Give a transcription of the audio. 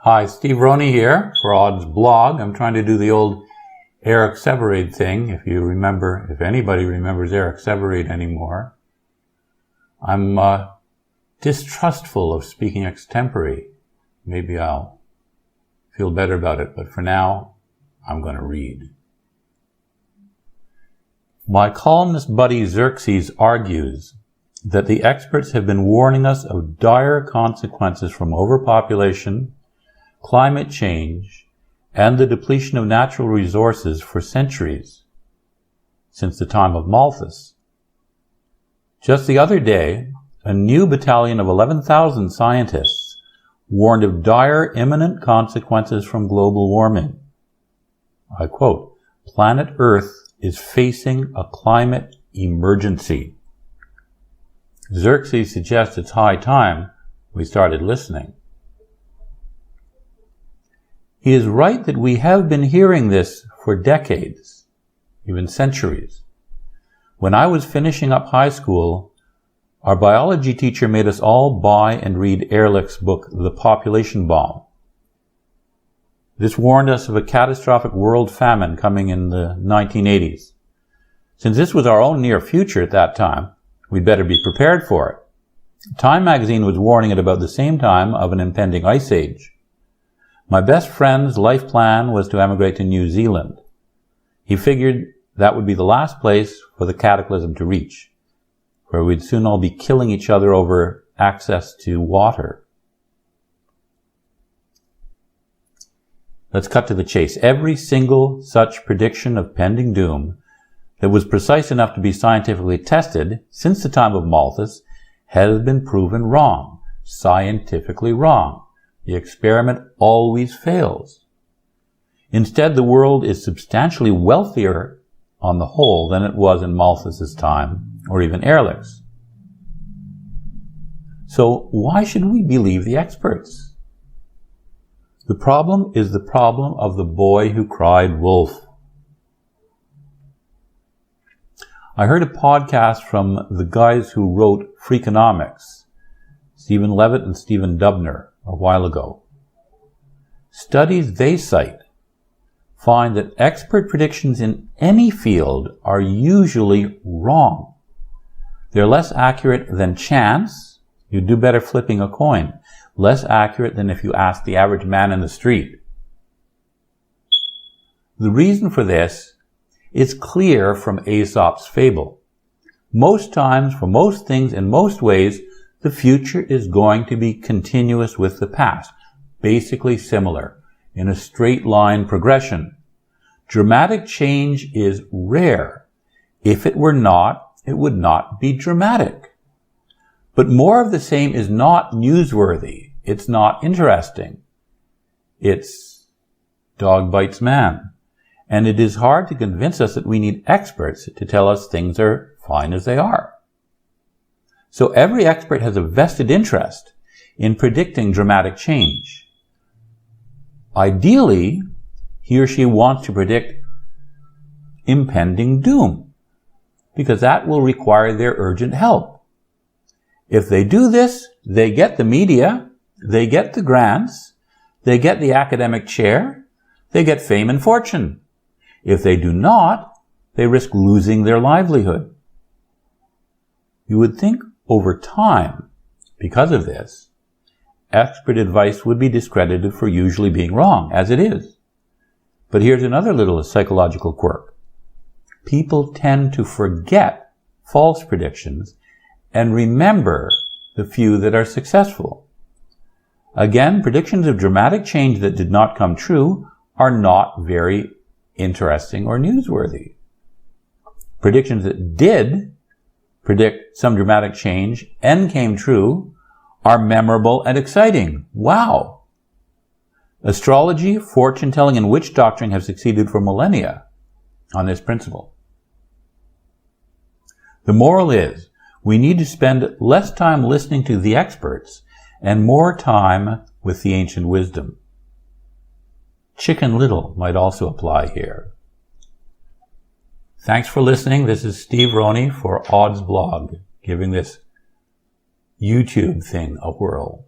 Hi, Steve Roney here for Odds Blog. I'm trying to do the old Eric Sevareid thing. If anybody remembers Eric Sevareid anymore. I'm distrustful of speaking extempore. Maybe I'll feel better about it, but for now, I'm going to read. My columnist buddy Xerxes argues that the experts have been warning us of dire consequences from overpopulation, climate change, and the depletion of natural resources for centuries, since the time of Malthus. Just the other day, a new battalion of 11,000 scientists warned of dire imminent consequences from global warming. I quote, "Planet Earth is facing a climate emergency." Xerxes suggests it's high time we started listening. He is right that we have been hearing this for decades, even centuries. When I was finishing up high school, our biology teacher made us all buy and read Ehrlich's book, The Population Bomb. This warned us of a catastrophic world famine coming in the 1980s. Since this was our own near future at that time, we'd better be prepared for it. Time magazine was warning at about the same time of an impending ice age. My best friend's life plan was to emigrate to New Zealand. He figured that would be the last place for the cataclysm to reach, where we'd soon all be killing each other over access to water. Let's cut to the chase. Every single such prediction of pending doom that was precise enough to be scientifically tested since the time of Malthus has been proven wrong, scientifically wrong. The experiment always fails. Instead, the world is substantially wealthier on the whole than it was in Malthus's time, or even Ehrlich's. So why should we believe the experts? The problem is the problem of the boy who cried wolf. I heard a podcast from the guys who wrote Freakonomics, Stephen Levitt and Stephen Dubner, a while ago. Studies they cite find that expert predictions in any field are usually wrong. They're less accurate than chance. You do better flipping a coin. Less accurate than if you ask the average man in the street. The reason for this is clear from Aesop's fable. Most times, for most things, in most ways, the future is going to be continuous with the past, basically similar, in a straight line progression. Dramatic change is rare. If it were not, it would not be dramatic. But more of the same is not newsworthy. It's not interesting. It's dog bites man. And it is hard to convince us that we need experts to tell us things are fine as they are. So every expert has a vested interest in predicting dramatic change. Ideally, he or she wants to predict impending doom, because that will require their urgent help. If they do this, they get the media, they get the grants, they get the academic chair, they get fame and fortune. If they do not, they risk losing their livelihood. You would think over time, because of this, expert advice would be discredited for usually being wrong, as it is. But here's another little psychological quirk. People tend to forget false predictions and remember the few that are successful. Again, predictions of dramatic change that did not come true are not very interesting or newsworthy. Predictions that did predict some dramatic change and came true are memorable and exciting. Wow! Astrology, fortune-telling, and witch doctoring have succeeded for millennia on this principle. The moral is, we need to spend less time listening to the experts and more time with the ancient wisdom. Chicken Little might also apply here. Thanks for listening. This is Steve Roney for Odds Blog, giving this YouTube thing a whirl.